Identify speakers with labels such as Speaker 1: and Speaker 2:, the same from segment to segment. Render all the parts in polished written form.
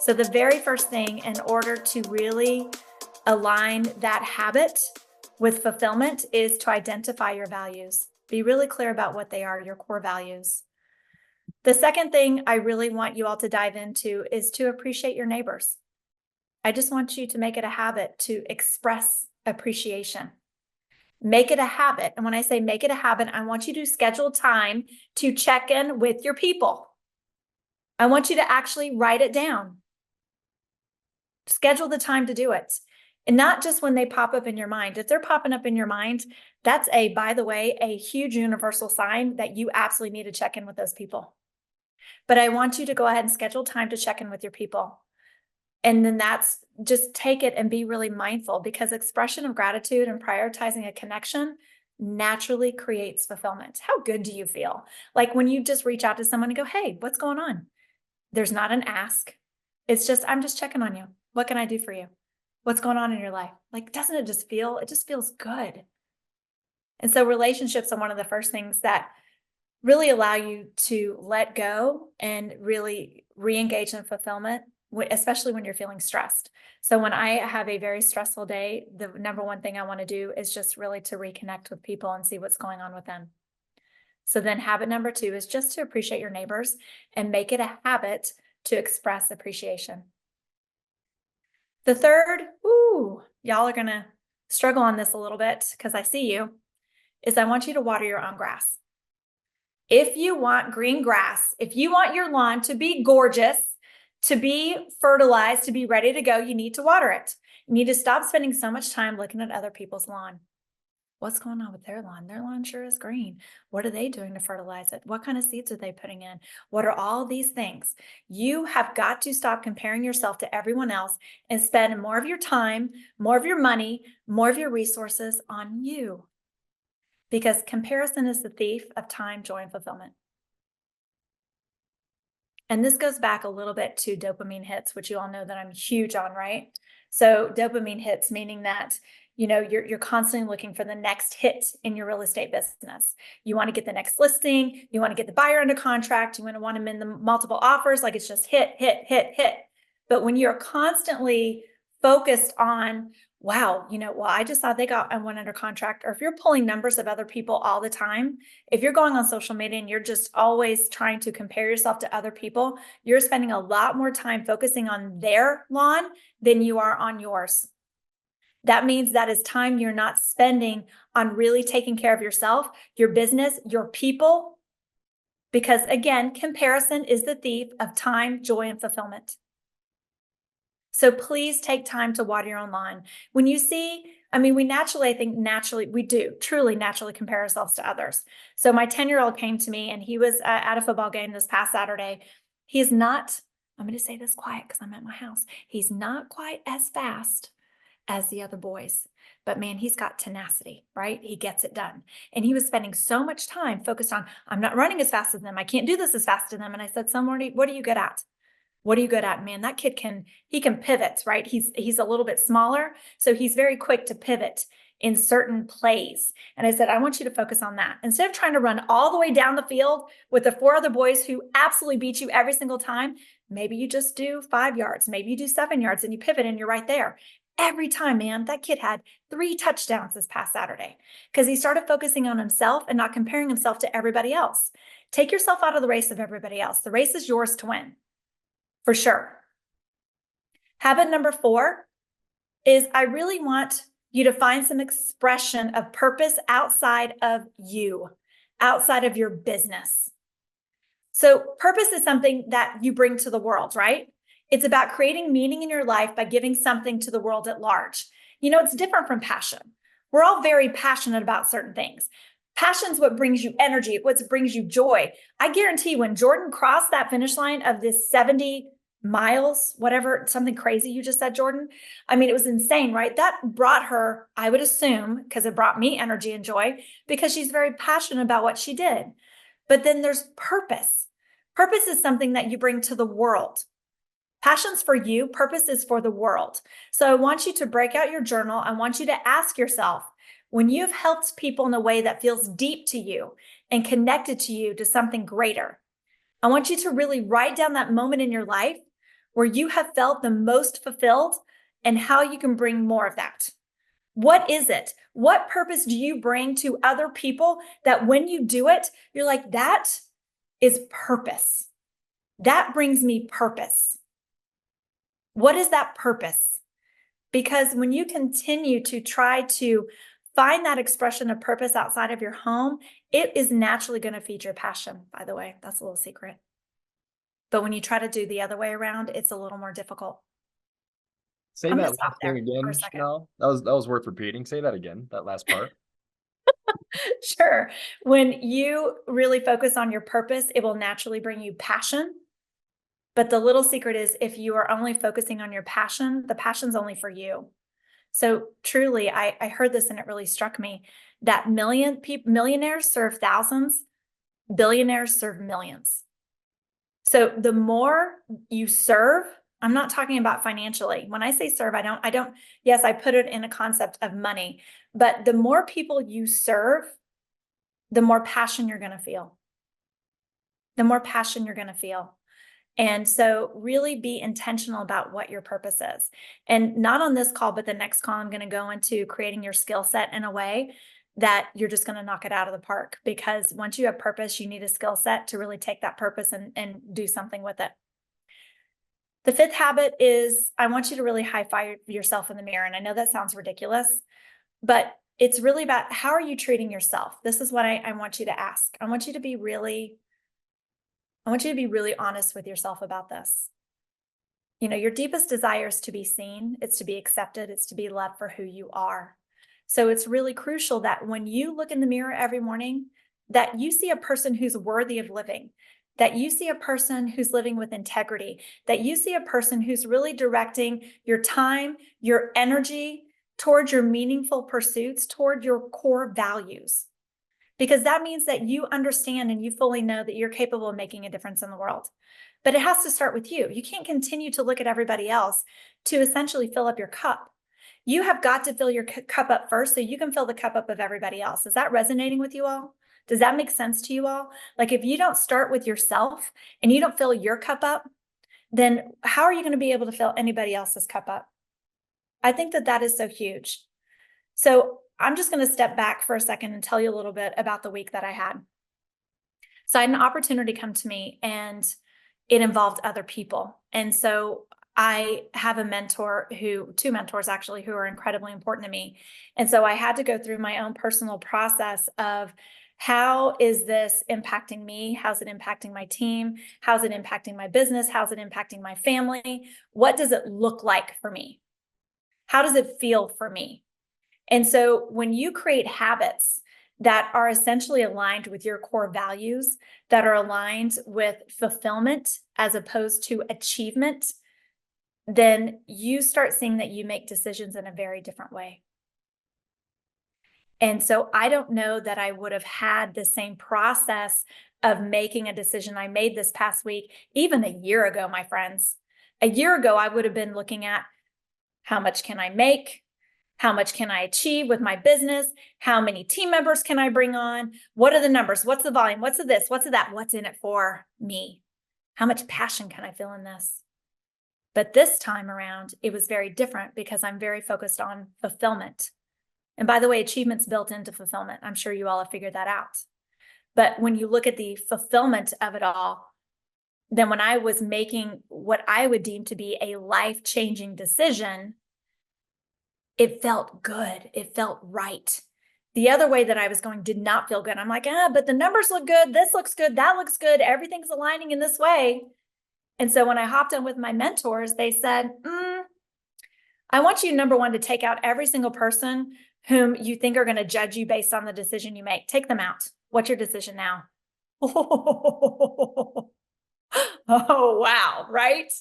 Speaker 1: So the very first thing, in order to really align that habit with fulfillment, is to identify your values. Be really clear about what they are, your core values. The second thing I really want you all to dive into is to appreciate your neighbors. I just want you to make it a habit to express appreciation. Make it a habit. And when I say make it a habit, I want you to schedule time to check in with your people. I want you to actually write it down. Schedule the time to do it. And not just when they pop up in your mind. If they're popping up in your mind, that's by the way, a huge universal sign that you absolutely need to check in with those people. But I want you to go ahead and schedule time to check in with your people. And then that's just take it and be really mindful, because expression of gratitude and prioritizing a connection naturally creates fulfillment. How good do you feel? Like when you just reach out to someone and go, hey, what's going on? There's not an ask. It's just, I'm just checking on you. What can I do for you? What's going on in your life? Like, doesn't it just feels good. And so relationships are one of the first things that really allow you to let go and really re-engage in fulfillment, especially when you're feeling stressed. So when I have a very stressful day, the number one thing I want to do is just really to reconnect with people and see what's going on with them. So then habit number 2 is just to appreciate your neighbors and make it a habit to express appreciation. The third, y'all are going to struggle on this a little bit because I see you, is I want you to water your own grass. If you want green grass, if you want your lawn to be gorgeous, to be fertilized, to be ready to go, you need to water it. You need to stop spending so much time looking at other people's lawn. What's going on with their lawn? Their lawn sure is green. What are they doing to fertilize it? What kind of seeds are they putting in? What are all these things? You have got to stop comparing yourself to everyone else and spend more of your time, more of your money, more of your resources on you. Because comparison is the thief of time, joy, and fulfillment. And this goes back a little bit to dopamine hits, which you all know that I'm huge on, right? So dopamine hits, meaning that you're constantly looking for the next hit in your real estate business. You want to get the next listing. You want to get the buyer under contract. You want them in the multiple offers. Like it's just hit, hit, hit, hit. But when you're constantly focused on, wow, I just thought they got one under contract. Or if you're pulling numbers of other people all the time, if you're going on social media and you're just always trying to compare yourself to other people, you're spending a lot more time focusing on their lawn than you are on yours. That means that is time you're not spending on really taking care of yourself, your business, your people. Because again, comparison is the thief of time, joy, and fulfillment. So please take time to water your own lawn. When you see, we truly naturally compare ourselves to others. So my 10-year-old came to me and he was at a football game this past Saturday. He's not, I'm going to say this quiet because I'm at my house. He's not quite as fast as the other boys, but man, he's got tenacity, right? He gets it done. And he was spending so much time focused on, I'm not running as fast as them. I can't do this as fast as them. And I said, son, what are you good at? What are you good at? Man, that kid can pivot, right? He's a little bit smaller, so he's very quick to pivot in certain plays. And I said, I want you to focus on that. Instead of trying to run all the way down the field with the 4 other boys who absolutely beat you every single time, maybe you just do 5 yards, maybe you do 7 yards and you pivot and you're right there. Every time, man, that kid had 3 touchdowns this past Saturday because he started focusing on himself and not comparing himself to everybody else. Take yourself out of the race of everybody else. The race is yours to win. For sure. Habit number 4 is I really want you to find some expression of purpose outside of you, outside of your business. So purpose is something that you bring to the world, right? It's about creating meaning in your life by giving something to the world at large. It's different from passion. We're all very passionate about certain things. Passion's what brings you energy, what brings you joy. I guarantee when Jordan crossed that finish line of this 70 miles, whatever, something crazy you just said, Jordan. It was insane, right? That brought her, I would assume, because it brought me energy and joy, because she's very passionate about what she did. But then there's purpose. Purpose is something that you bring to the world. Passion's for you, purpose is for the world. So I want you to break out your journal. I want you to ask yourself, when you've helped people in a way that feels deep to you and connected to you to something greater, I want you to really write down that moment in your life where you have felt the most fulfilled and how you can bring more of that. What is it? What purpose do you bring to other people that when you do it, you're like, that is purpose. That brings me purpose. What is that purpose? Because when you continue to try to find that expression of purpose outside of your home, it is naturally going to feed your passion, by the way. That's a little secret. But when you try to do the other way around, it's a little more difficult.
Speaker 2: Say
Speaker 1: I'm going
Speaker 2: that
Speaker 1: to stop
Speaker 2: last thing
Speaker 1: there for a
Speaker 2: again,
Speaker 1: second.
Speaker 2: Chanel. That was worth repeating. Say that again, that last part.
Speaker 1: Sure. When you really focus on your purpose, it will naturally bring you passion. But the little secret is if you are only focusing on your passion, the passion's only for you. So truly, I heard this and it really struck me that millionaires serve thousands, billionaires serve millions. So the more you serve, I'm not talking about financially. When I say serve, yes, I put it in a concept of money, but the more people you serve, the more passion you're going to feel. The more passion you're going to feel. And so really be intentional about what your purpose is. And not on this call, but the next call, I'm going to go into creating your skill set in a way that you're just going to knock it out of the park. Because once you have purpose, you need a skill set to really take that purpose and do something with it. The fifth habit is I want you to really high five yourself in the mirror. And I know that sounds ridiculous, but it's really about how are you treating yourself? This is what I want you to ask. I want you to be really honest with yourself about this. You know, your deepest desire is to be seen, it's to be accepted, it's to be loved for who you are. So it's really crucial that when you look in the mirror every morning, that you see a person who's worthy of living, that you see a person who's living with integrity, that you see a person who's really directing your time, your energy towards your meaningful pursuits, toward your core values. Because that means that you understand and you fully know that you're capable of making a difference in the world. But it has to start with you. You can't continue to look at everybody else to essentially fill up your cup. You have got to fill your cup up first so you can fill the cup up of everybody else. Is that resonating with you all? Does that make sense to you all? Like if you don't start with yourself and you don't fill your cup up, then how are you going to be able to fill anybody else's cup up? I think that that is so huge. So I'm just going to step back for a second and tell you a little bit about the week that I had. So I had an opportunity come to me and it involved other people. And so I have two mentors actually, who are incredibly important to me. And so I had to go through my own personal process of how is this impacting me? How's it impacting my team? How's it impacting my business? How's it impacting my family? What does it look like for me? How does it feel for me? And so when you create habits that are essentially aligned with your core values, that are aligned with fulfillment as opposed to achievement, then you start seeing that you make decisions in a very different way. And so I don't know that I would have had the same process of making a decision I made this past week, even a year ago, my friends. A year ago, I would have been looking at how much can I make? How much can I achieve with my business? How many team members can I bring on? What are the numbers? What's the volume? What's the this? What's the that? What's in it for me? How much passion can I feel in this? But this time around, it was very different because I'm very focused on fulfillment. And by the way, achievement's built into fulfillment. I'm sure you all have figured that out. But when you look at the fulfillment of it all, then when I was making what I would deem to be a life-changing decision, it felt good. It felt right. The other way that I was going did not feel good. I'm like, but the numbers look good. This looks good. That looks good. Everything's aligning in this way. And so when I hopped in with my mentors, they said, I want you, number one, to take out every single person whom you think are going to judge you based on the decision you make. Take them out. What's your decision now? Oh, wow, right?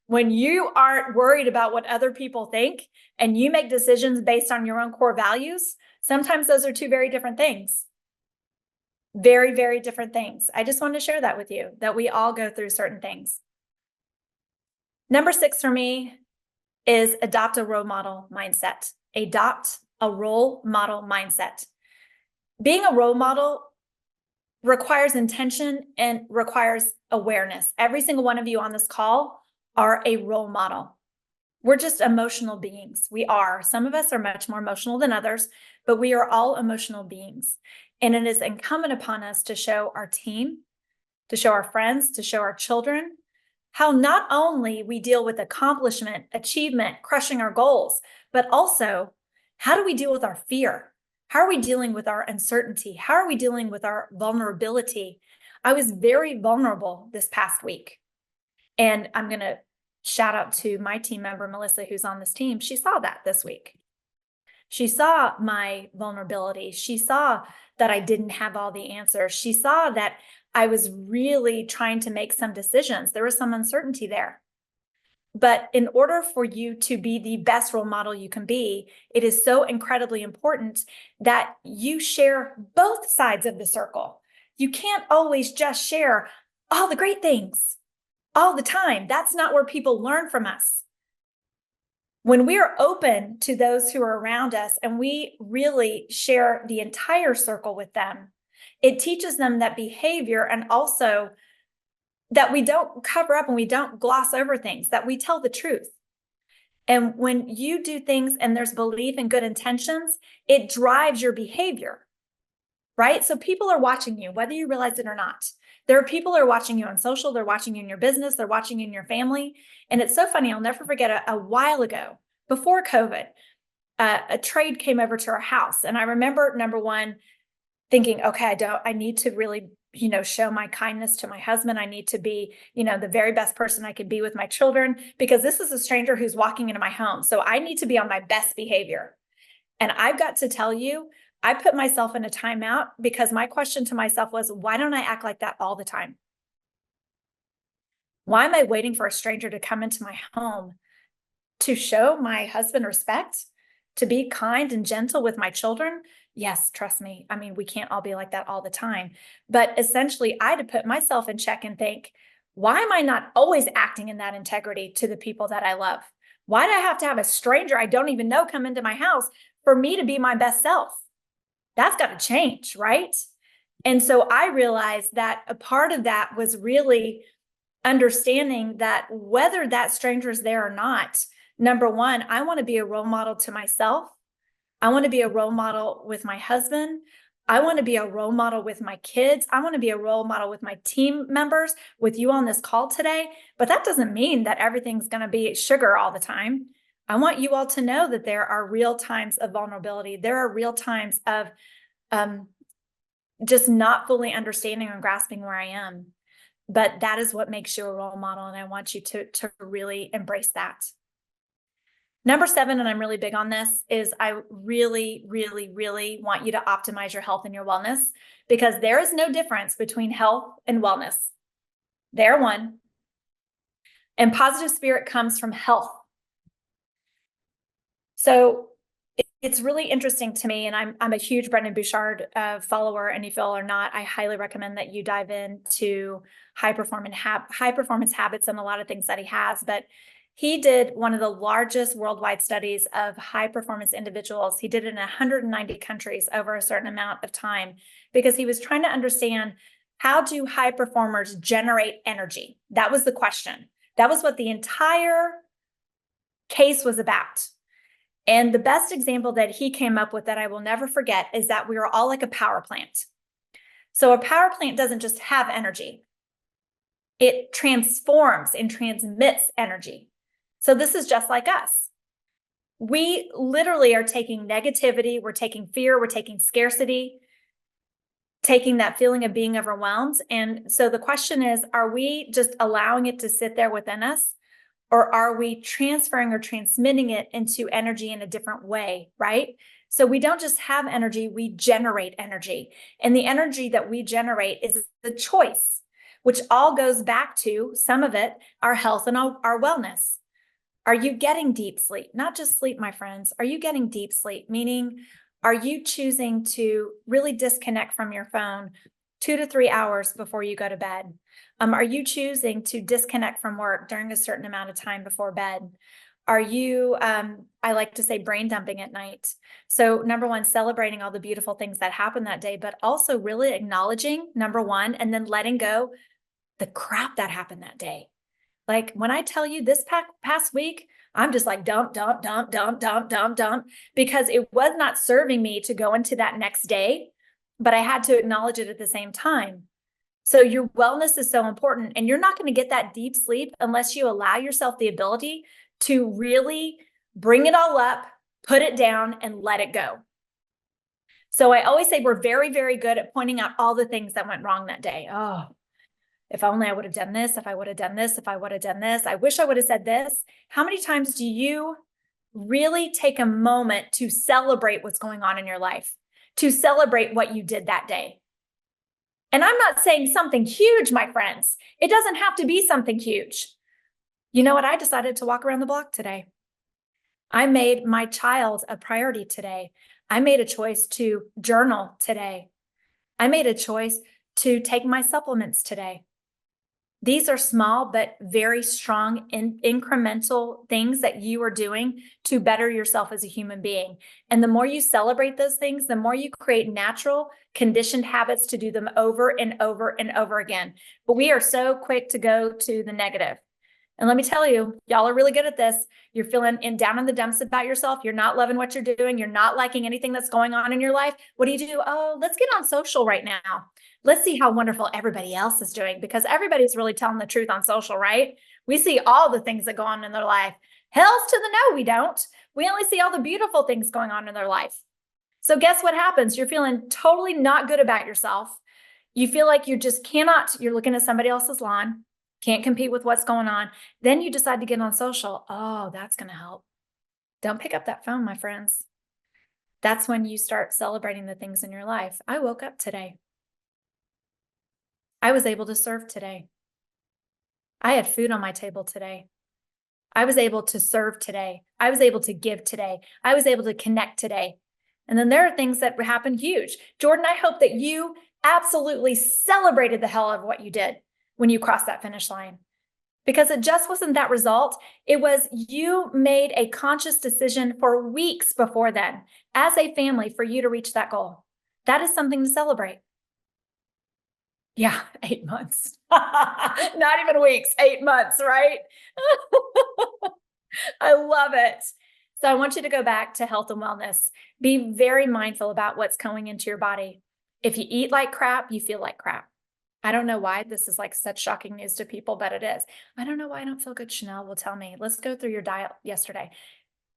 Speaker 1: When you aren't worried about what other people think and you make decisions based on your own core values, sometimes those are two very different things. Very, very different things. I just wanted to share that with you, that we all go through certain things. Number 6 for me is adopt a role model mindset. Adopt a role model mindset. Being a role model requires intention and requires awareness. Every single one of you on this call are a role model. We're just emotional beings. We are. Some of us are much more emotional than others, but we are all emotional beings. And it is incumbent upon us to show our team, to show our friends, to show our children how not only we deal with accomplishment, achievement, crushing our goals, but also how do we deal with our fear? How are we dealing with our uncertainty? How are we dealing with our vulnerability? I was very vulnerable this past week. And I'm going to shout out to my team member, Melissa, who's on this team. She saw that this week. She saw my vulnerability. She saw that I didn't have all the answers. She saw that I was really trying to make some decisions. There was some uncertainty there. But in order for you to be the best role model you can be, it is so incredibly important that you share both sides of the circle. You can't always just share all the great things all the time. That's not where people learn from us. When we are open to those who are around us and we really share the entire circle with them, it teaches them that behavior, and also that we don't cover up and we don't gloss over things, that we tell the truth. And when you do things and there's belief and good intentions, it drives your behavior, right? So people are watching you, whether you realize it or not. There are people who are watching you on social, they're watching you in your business, they're watching you in your family. And it's so funny, I'll never forget a while ago, before COVID, a trade came over to our house. And I remember, number one, thinking, okay, I need to really, show my kindness to my husband. I need to be, the very best person I can be with my children, because this is a stranger who's walking into my home. So I need to be on my best behavior. And I've got to tell you, I put myself in a timeout because my question to myself was, why don't I act like that all the time? Why am I waiting for a stranger to come into my home to show my husband respect, to be kind and gentle with my children? Yes, trust me. I mean, we can't all be like that all the time. But essentially, I had to put myself in check and think, why am I not always acting in that integrity to the people that I love? Why do I have to have a stranger I don't even know come into my house for me to be my best self? That's got to change, right? And so I realized that a part of that was really understanding that whether that stranger is there or not, number one, I want to be a role model to myself. I want to be a role model with my husband. I want to be a role model with my kids. I want to be a role model with my team members, with you on this call today. But that doesn't mean that everything's going to be sugar all the time. I want you all to know that there are real times of vulnerability. There are real times of just not fully understanding or grasping where I am. But that is what makes you a role model. And I want you to really embrace that. Number 7, and I'm really big on this, is I really, really, really want you to optimize your health and your wellness, because there is no difference between health and wellness. They're one. And positive spirit comes from health. So it's really interesting to me, and I'm a huge Brendon Bouchard follower, and if you all are not, I highly recommend that you dive into high performance habits and a lot of things that he has. But he did one of the largest worldwide studies of high performance individuals. He did it in 190 countries over a certain amount of time, because he was trying to understand, how do high performers generate energy? That was the question. That was what the entire case was about. And the best example that he came up with that I will never forget is that we are all like a power plant. So a power plant doesn't just have energy. It transforms and transmits energy. So this is just like us. We literally are taking negativity, we're taking fear, we're taking scarcity, taking that feeling of being overwhelmed. And so the question is, are we just allowing it to sit there within us? Or are we transferring or transmitting it into energy in a different way, right? So we don't just have energy, we generate energy. And the energy that we generate is the choice, which all goes back to, some of it, our health and our wellness. Are you getting deep sleep? Not just sleep, my friends. Are you getting deep sleep? Meaning, are you choosing to really disconnect from your phone 2 to 3 hours before you go to bed? Are you choosing to disconnect from work during a certain amount of time before bed? Are you, I like to say, brain dumping at night? So number one, celebrating all the beautiful things that happened that day, but also really acknowledging, number one, and then letting go the crap that happened that day. Like when I tell you this past week, I'm just like dump, dump, dump, dump, dump, dump, dump, because it was not serving me to go into that next day, but I had to acknowledge it at the same time. So your wellness is so important, and you're not going to get that deep sleep unless you allow yourself the ability to really bring it all up, put it down, and let it go. So I always say we're very, very good at pointing out all the things that went wrong that day. Oh, if only I would have done this, if I would have done this, if I would have done this, I wish I would have said this. How many times do you really take a moment to celebrate what's going on in your life, to celebrate what you did that day? And I'm not saying something huge, my friends. It doesn't have to be something huge. You know what? I decided to walk around the block today. I made my child a priority today. I made a choice to journal today. I made a choice to take my supplements today. These are small but very strong incremental things that you are doing to better yourself as a human being. And the more you celebrate those things, the more you create natural, conditioned habits to do them over and over and over again. But we are so quick to go to the negative. And let me tell you, y'all are really good at this. You're feeling down in the dumps about yourself. You're not loving what you're doing. You're not liking anything that's going on in your life. What do? Oh, let's get on social right now. Let's see how wonderful everybody else is doing, because everybody's really telling the truth on social, right? We see all the things that go on in their life. Hells to the no, we don't. We only see all the beautiful things going on in their life. So guess what happens? You're feeling totally not good about yourself. You feel like you just cannot, you're looking at somebody else's lawn, can't compete with what's going on. Then you decide to get on social. Oh, that's going to help. Don't pick up that phone, my friends. That's when you start celebrating the things in your life. I woke up today. I was able to serve today. I had food on my table today. I was able to serve today. I was able to give today. I was able to connect today. And then there are things that happened huge. Jordan, I hope that you absolutely celebrated the hell of what you did when you crossed that finish line, because it just wasn't that result. It was you made a conscious decision for weeks before then as a family for you to reach that goal. That is something to celebrate. Yeah, 8 months. Not even weeks, 8 months, right? I love it. So I want you to go back to health and wellness. Be very mindful about what's going into your body. If you eat like crap, you feel like crap. I don't know why this is like such shocking news to people, but it is. I don't know why I don't feel good. Chanel will tell me, let's go through your diet yesterday.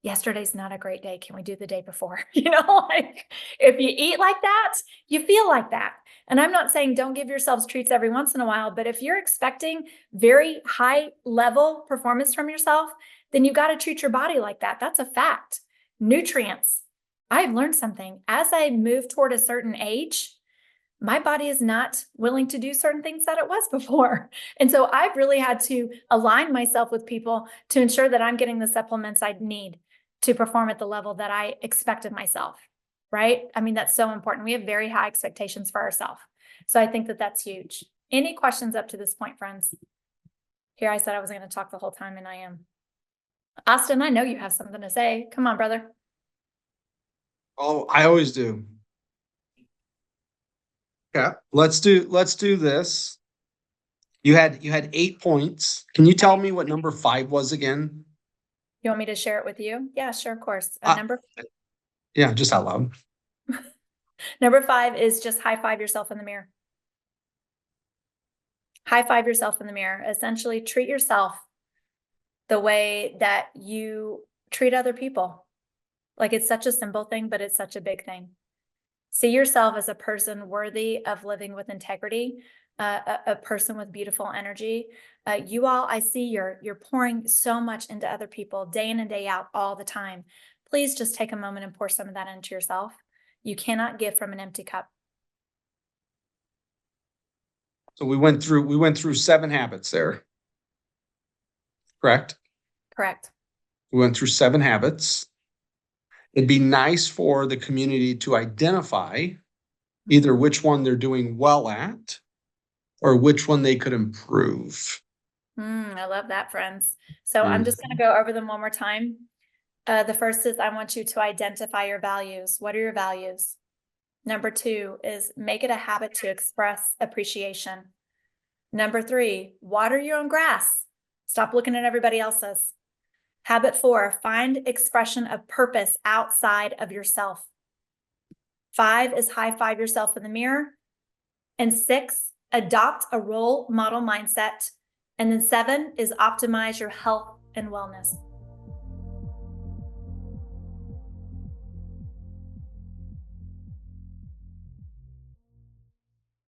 Speaker 1: Yesterday's not a great day. Can we do the day before? Like if you eat like that, you feel like that. And I'm not saying don't give yourselves treats every once in a while, but if you're expecting very high level performance from yourself, then you got to treat your body like that. That's a fact. Nutrients. I've learned something. As I move toward a certain age, my body is not willing to do certain things that it was before. And so I've really had to align myself with people to ensure that I'm getting the supplements I need to perform at the level that I expected myself, right? I mean, that's so important. We have very high expectations for ourselves. So I think that that's huge. Any questions up to this point, friends? Here, I said I was going to talk the whole time, and I am. Austin, I know you have something to say. Come on, brother.
Speaker 3: Oh, I always do. Yeah, let's do this. You had 8 points. Can you tell me what number 5 was again?
Speaker 1: You want me to share it with you? Yeah, sure, of course.
Speaker 3: Yeah, just out loud.
Speaker 1: Number 5 is just high five yourself in the mirror. High five yourself in the mirror. Essentially, treat yourself the way that you treat other people. Like, it's such a simple thing, but it's such a big thing. See yourself as a person worthy of living with integrity, a person with beautiful energy. You all, I see you're pouring so much into other people day in and day out all the time. Please just take a moment and pour some of that into yourself. You cannot give from an empty cup.
Speaker 3: So we went through 7 habits there. Correct?
Speaker 1: Correct.
Speaker 3: We went through 7 habits. It'd be nice for the community to identify either which one they're doing well at or which one they could improve.
Speaker 1: I love that, friends. So I'm just going to go over them one more time. The first is I want you to identify your values. What are your values? Number 2 is make it a habit to express appreciation. Number 3, water your own grass. Stop looking at everybody else's. Habit 4, find expression of purpose outside of yourself. 5 is high five yourself in the mirror. And 6, adopt a role model mindset. And then 7 is optimize your health and wellness.